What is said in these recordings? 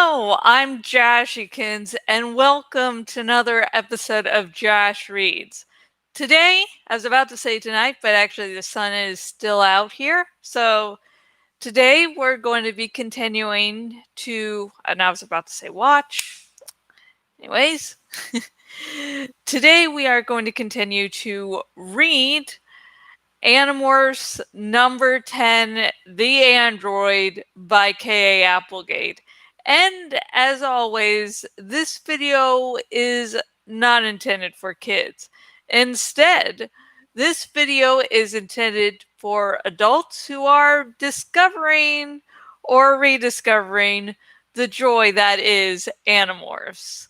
Hello, I'm Jashikins, and welcome to another episode of Jash Reads. Today, I was about to say tonight, but actually the sun is still out here. So today we're going to be continuing to, and I was about to say watch. Anyways, today we are going to continue to read Animorphs number 10, The Android by K.A. Applegate. And as always, this video is not intended for kids. Instead, this video is intended for adults who are discovering or rediscovering the joy that is Animorphs.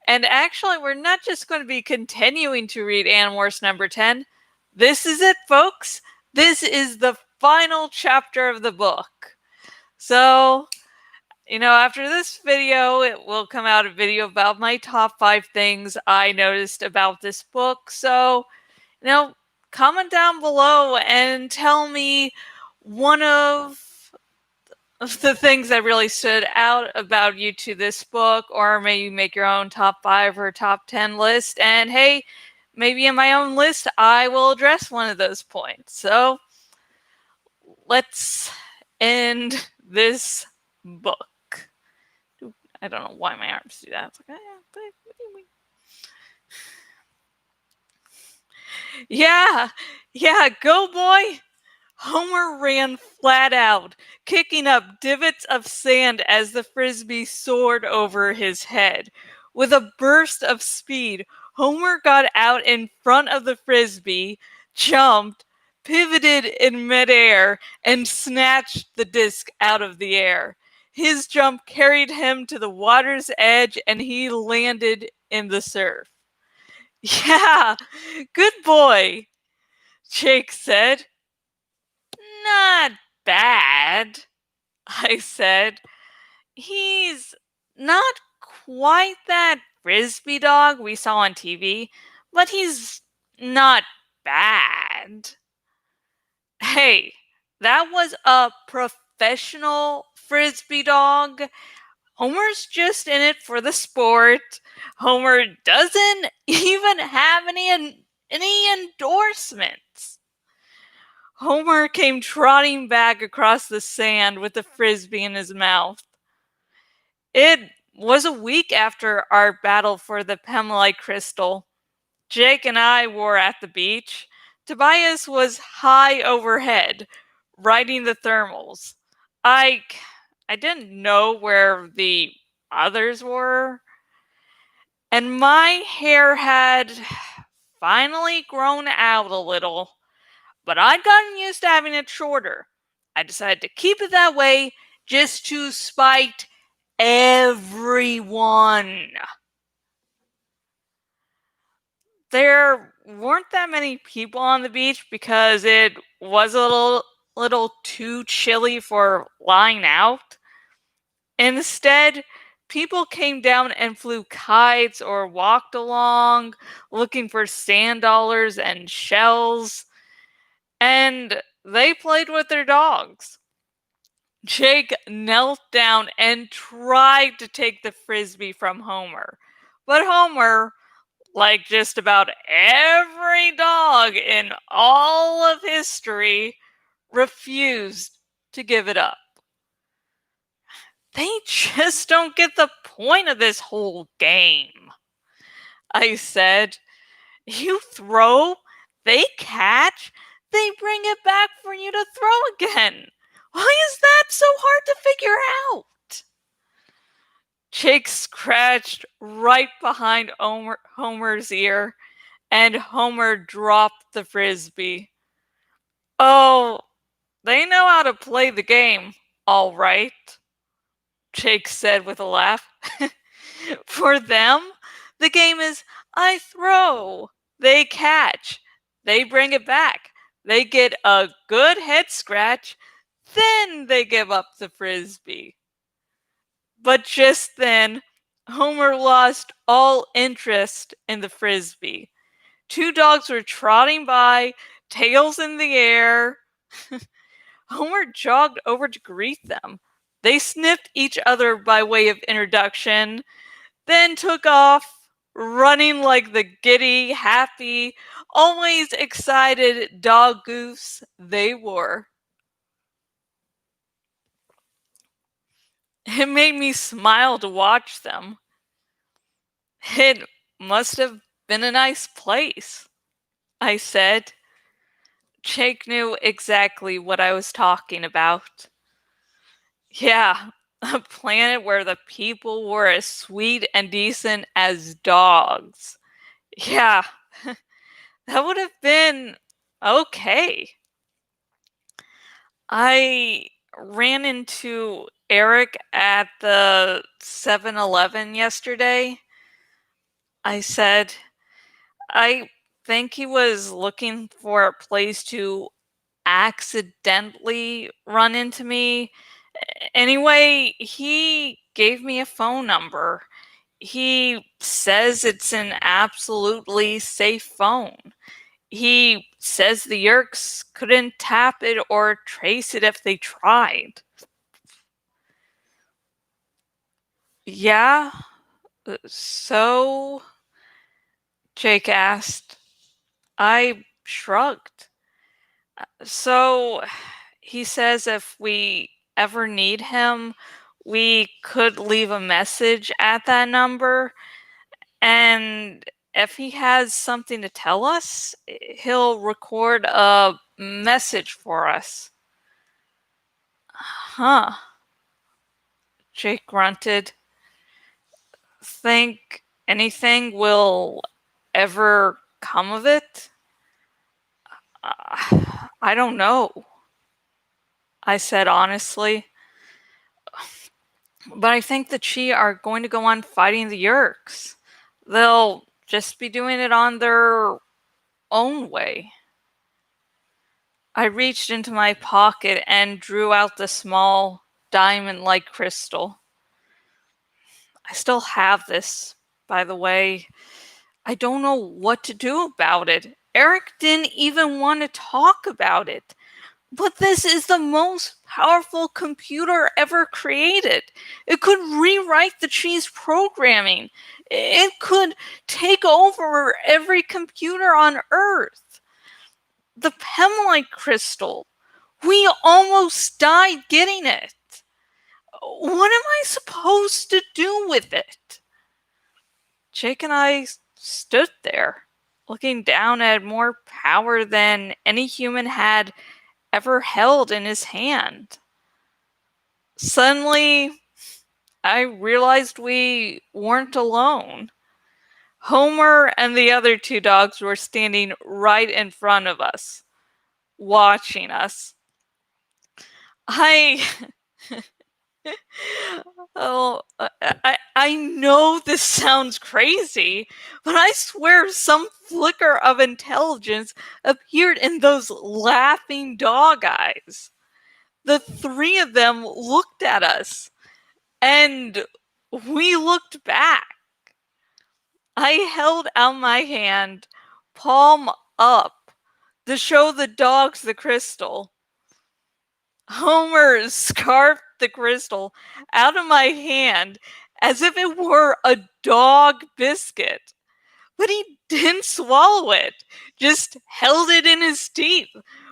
And actually, we're not just going to be continuing to read Animorphs number 10. This is it, folks. This is the final chapter of the book. So, after this video, it will come out a video about my top 5 things I noticed about this book. So, comment down below and tell me one of the things that really stood out about you to this book, or maybe make your own top 5 or top 10 list. And hey, maybe in my own list, I will address one of those points. So let's end this book. I don't know why my arms do that. It's like, yeah, go boy. Homer ran flat out, kicking up divots of sand as the frisbee soared over his head. With a burst of speed, Homer got out in front of the frisbee, jumped, pivoted in midair, and snatched the disc out of the air. His jump carried him to the water's edge, and he landed in the surf. Yeah, good boy, Jake said. Not bad, I said. He's not quite that frisbee dog we saw on TV, but he's not bad. Hey, that was a professional frisbee dog. Homer's just in it for the sport. Homer doesn't even have any endorsements. Homer came trotting back across the sand with the frisbee in his mouth. It was a week after our battle for the Pemalite crystal. Jake and I were at the beach. Tobias was high overhead, riding the thermals. I didn't know where the others were. And my hair had finally grown out a little. But I'd gotten used to having it shorter. I decided to keep it that way just to spite everyone. There weren't that many people on the beach because it was a little too chilly for lying out. Instead, people came down and flew kites or walked along looking for sand dollars and shells. And they played with their dogs. Jake knelt down and tried to take the frisbee from Homer. But Homer, like just about every dog in all of history, refused to give it up. They just don't get the point of this whole game, I said. You throw, they catch, they bring it back for you to throw again. Why is that so hard to figure out? Jake scratched right behind Homer's ear, and Homer dropped the frisbee. Oh, they know how to play the game, all right, Jake said with a laugh. For them, the game is I throw, they catch, they bring it back, they get a good head scratch, then they give up the frisbee. But just then, Homer lost all interest in the frisbee. 2 dogs were trotting by, tails in the air. Homer jogged over to greet them. They sniffed each other by way of introduction, then took off, running like the giddy, happy, always excited dog goofs they were. It made me smile to watch them. It must have been a nice place, I said. Jake knew exactly what I was talking about. Yeah, a planet where the people were as sweet and decent as dogs. Yeah, that would have been okay. I ran into Eric at the 7-Eleven yesterday. I said, I think he was looking for a place to accidentally run into me. Anyway, he gave me a phone number. He says it's an absolutely safe phone. He says the Yerks couldn't tap it or trace it if they tried. Yeah? So? Jake asked. I shrugged. So, he says if we ever need him, we could leave a message at that number, and if he has something to tell us, he'll record a message for us. Huh, Jake grunted. Think anything will ever come of it? I don't know, I said honestly. But I think the Chi are going to go on fighting the Yerks. They'll just be doing it on their own way. I reached into my pocket and drew out the small, diamond-like crystal. I still have this, by the way. I don't know what to do about it. Eric didn't even want to talk about it. But this is the most powerful computer ever created. It could rewrite the Chi's programming. It could take over every computer on Earth. The Pemlite crystal. We almost died getting it. What am I supposed to do with it? Jake and I stood there, looking down at more power than any human had ever held in his hand. Suddenly, I realized we weren't alone. Homer and the other two dogs were standing right in front of us, watching us. I. I know this sounds crazy, but I swear some flicker of intelligence appeared in those laughing dog eyes. The three of them looked at us, and we looked back. I held out my hand, palm up, to show the dogs the crystal. Homer scarfed the crystal out of my hand as if it were a dog biscuit. But he didn't swallow it, just held it in his teeth,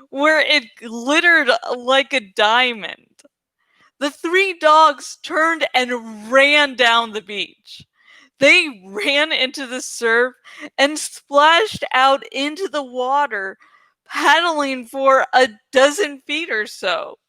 where it glittered like a diamond. The three dogs turned and ran down the beach. They ran into the surf and splashed out into the water, paddling for a dozen feet or so.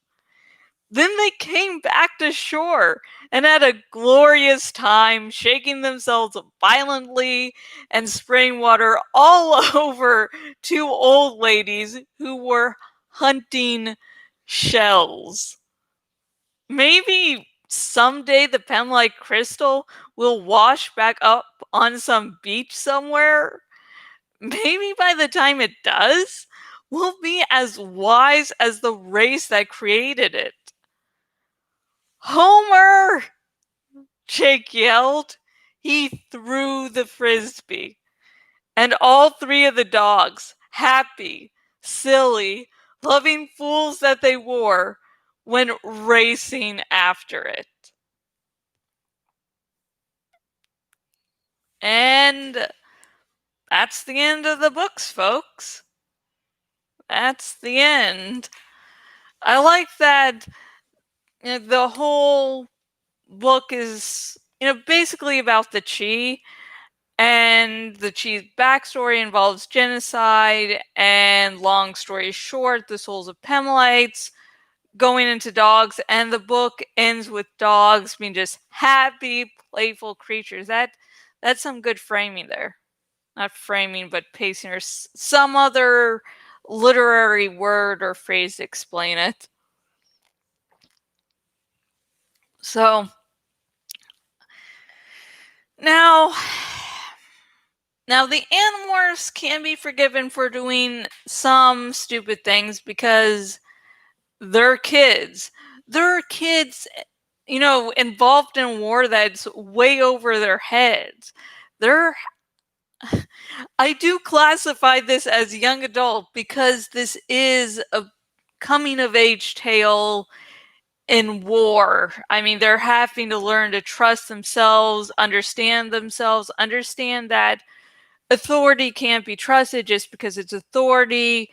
Then they came back to shore and had a glorious time, shaking themselves violently and spraying water all over two old ladies who were hunting shells. Maybe someday the Pemlite crystal will wash back up on some beach somewhere. Maybe by the time it does, we'll be as wise as the race that created it. Homer! Jake yelled. He threw the frisbee. And all three of the dogs, happy, silly, loving fools that they were, went racing after it. And that's the end of the books, folks. That's the end. I like that the whole book is, basically about the Chi, and the Chi's backstory involves genocide, and long story short, the souls of Pemalites going into dogs, and the book ends with dogs being just happy, playful creatures. That's some good framing there. Not framing, but pacing, or some other literary word or phrase to explain it. So now the Animorphs can be forgiven for doing some stupid things because they're kids. They're kids, involved in war that's way over their heads. I do classify this as young adult because this is a coming of age tale in war. I mean, they're having to learn to trust themselves, understand that authority can't be trusted just because it's authority,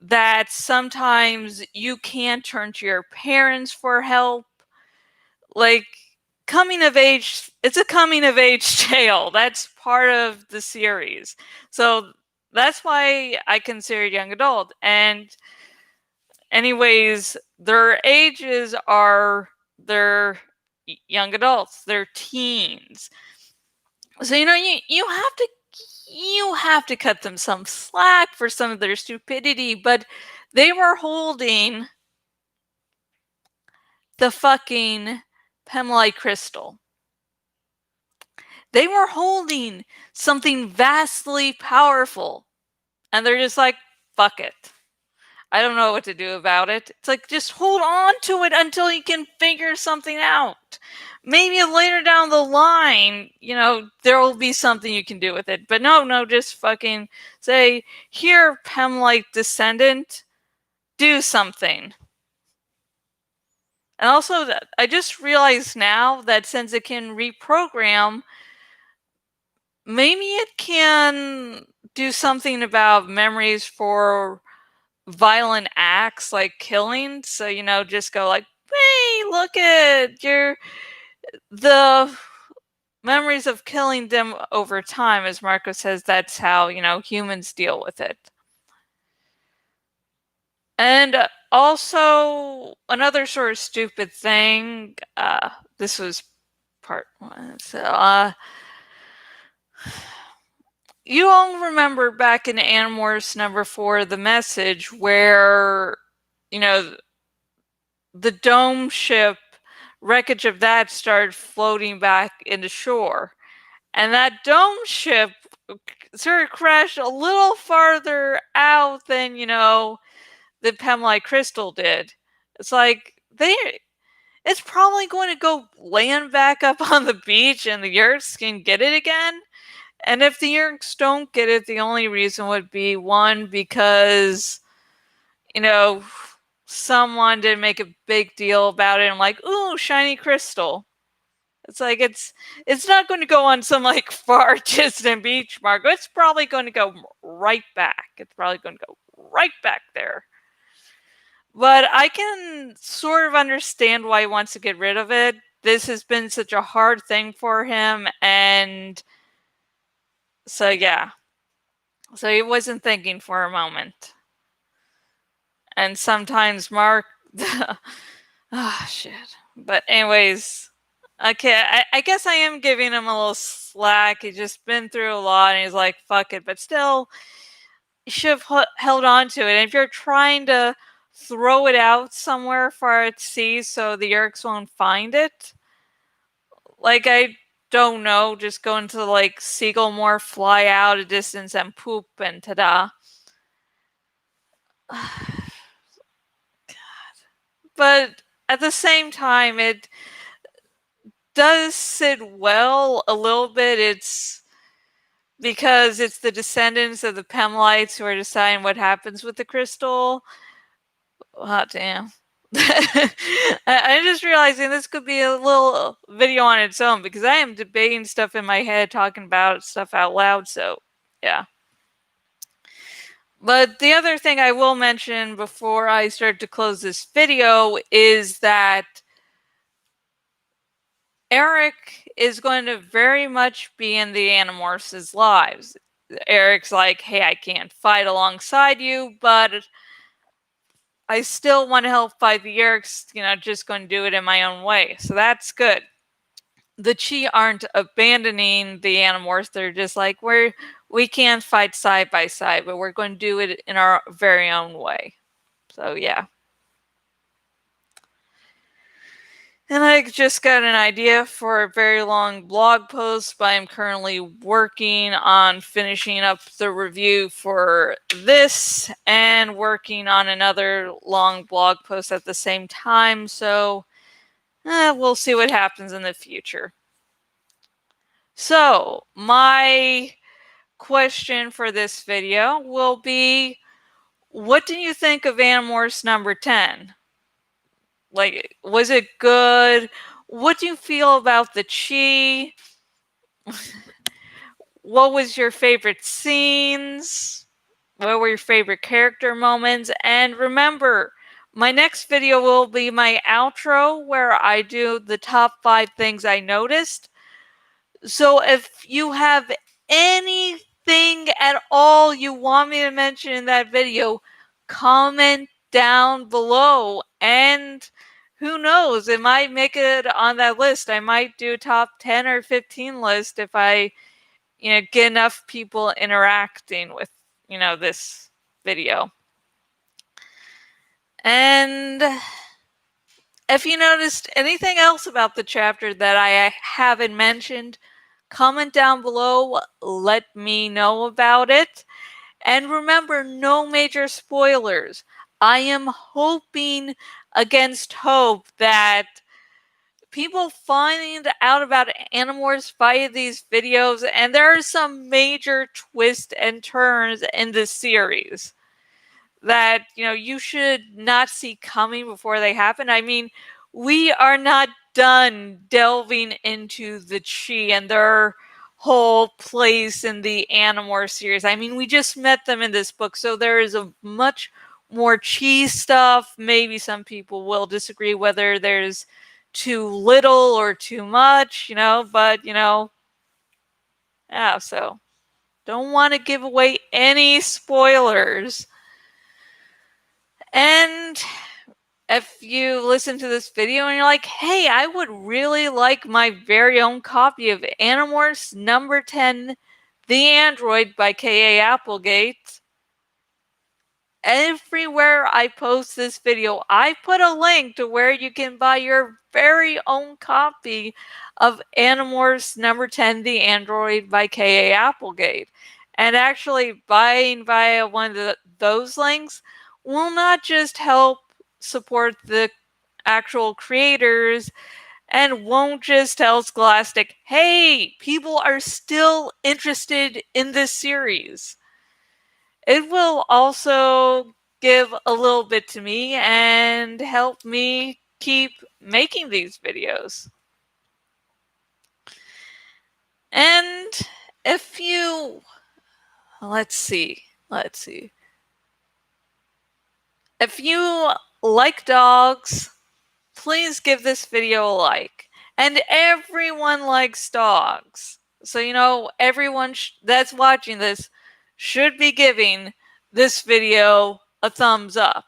that sometimes you can't turn to your parents for help. Like, it's a coming of age tale. That's part of the series. So that's why I consider it young adult. And anyways, their ages are, they're young adults, they're teens. So you have to cut them some slack for some of their stupidity, but they were holding the fucking Pemlite crystal. They were holding something vastly powerful, and they're just like, fuck it. I don't know what to do about it. It's like, just hold on to it until you can figure something out. Maybe later down the line, there will be something you can do with it. But no, just fucking say, here, Pemlite descendant, do something. And also, I just realized now that since it can reprogram, maybe it can do something about memories for violent acts like killing. So, just go like, hey, look at the memories of killing them over time. As Marco says, that's how, humans deal with it. And also, another sort of stupid thing, this was part one. So, you all remember back in Animorphs number 4, the message where, the dome ship, wreckage of that started floating back into shore. And that dome ship sort of crashed a little farther out than, the Pemlite crystal did. It's like, it's probably going to go land back up on the beach and the Yerks can get it again. And if the Yerks don't get it, the only reason would be, one, because, someone didn't make a big deal about it and like, ooh, shiny crystal. It's like, it's not going to go on some like far distant beach, Marco. It's probably going to go right back. It's probably going to go right back there. But I can sort of understand why he wants to get rid of it. This has been such a hard thing for him, and so yeah. So he wasn't thinking for a moment. And sometimes Mark shit. But anyways, okay, I guess I am giving him a little slack. He's just been through a lot and he's like, fuck it. But still, you should have held on to it. And if you're trying to throw it out somewhere far at sea so the Yerks won't find it, like, I don't know, just go into like Seagull Morph, fly out a distance and poop, and ta-da. God. But at the same time, it does sit well a little bit. It's because it's the descendants of the Pemalites who are deciding what happens with the crystal. Hot damn. I'm just realizing this could be a little video on its own because I am debating stuff in my head, talking about stuff out loud, so yeah. But the other thing I will mention before I start to close this video is that Eric is going to very much be in the Animorphs' lives. Eric's like, hey, I can't fight alongside you, but I still want to help fight the Eric's, just going to do it in my own way. So that's good. The Chi aren't abandoning the Animorphs. They're just like, we can't fight side by side, but we're going to do it in our very own way. So yeah. And I just got an idea for a very long blog post, but I'm currently working on finishing up the review for this and working on another long blog post at the same time. So we'll see what happens in the future. So my question for this video will be, what do you think of Animorphs number 10? Like, was it good? What do you feel about the Chi? What was your favorite scenes? What were your favorite character moments? And remember, my next video will be my outro where I do the top 5 things I noticed. So if you have anything at all you want me to mention in that video, comment down below. And who knows, it might make it on that list. I might do a top 10 or 15 list if I get enough people interacting with this video. And if you noticed anything else about the chapter that I haven't mentioned, comment down below, let me know about it. And remember, no major spoilers. I am hoping against hope that people find out about Animorphs via these videos, and there are some major twists and turns in this series that you should not see coming before they happen. I mean, we are not done delving into the Chi and their whole place in the Animorphs series. I mean, we just met them in this book, so there is a much more Chi stuff. Maybe some people will disagree whether there's too little or too much, but yeah, so don't want to give away any spoilers. And if you listen to this video and you're like, hey, I would really like my very own copy of Animorphs number 10, The Android by K.A. Applegate, everywhere I post this video, I put a link to where you can buy your very own copy of Animorphs number 10, The Android by K.A. Applegate. And actually, buying via one of those links will not just help support the actual creators and won't just tell Scholastic, hey, people are still interested in this series. It will also give a little bit to me and help me keep making these videos. And if you, let's see. If you like dogs, please give this video a like. And everyone likes dogs. So, everyone that's watching this should be giving this video a thumbs up.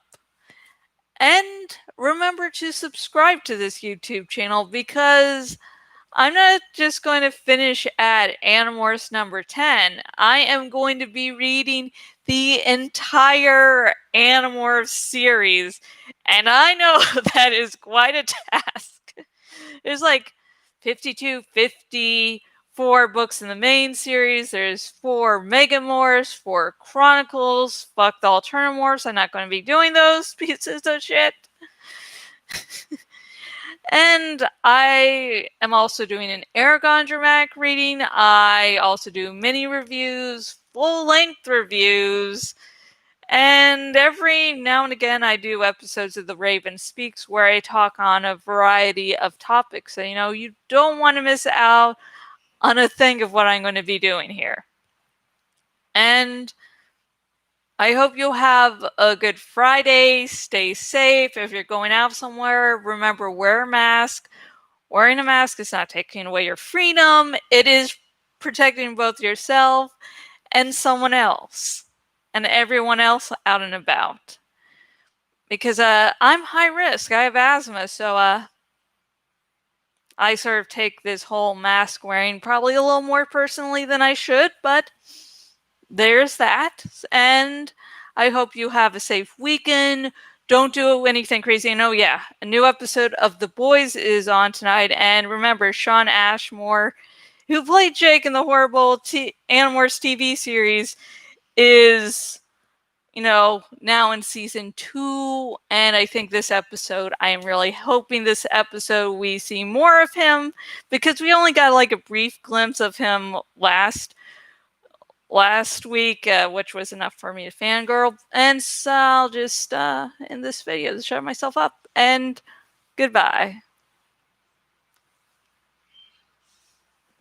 And remember to subscribe to this YouTube channel because I'm not just going to finish at Animorphs number 10. I am going to be reading the entire Animorphs series. And I know that is quite a task. There's like 54 books in the main series. There's 4 Megamorphs, 4 Chronicles. Fuck the Alternamorphs. I'm not going to be doing those pieces of shit. And I am also doing an Aragon dramatic reading. I also do mini reviews, full-length reviews, And every now and again, I do episodes of The Raven Speaks where I talk on a variety of topics. So, you don't want to miss out on a thing of what I'm going to be doing here. And I hope you'll have a good Friday. Stay safe. If you're going out somewhere, remember, wear a mask. Wearing a mask is not taking away your freedom. It is protecting both yourself and someone else and everyone else out and about. Because I'm high risk. I have asthma, so I sort of take this whole mask wearing probably a little more personally than I should, but there's that. And I hope you have a safe weekend. Don't do anything crazy. And oh yeah, a new episode of The Boys is on tonight. And remember, Shawn Ashmore, who played Jake in the horrible Animorphs TV series, is now in season 2, and I think this episode, I am really hoping this episode we see more of him, because we only got like a brief glimpse of him last week, which was enough for me to fangirl, and so I'll just end this video to shut myself up, and goodbye.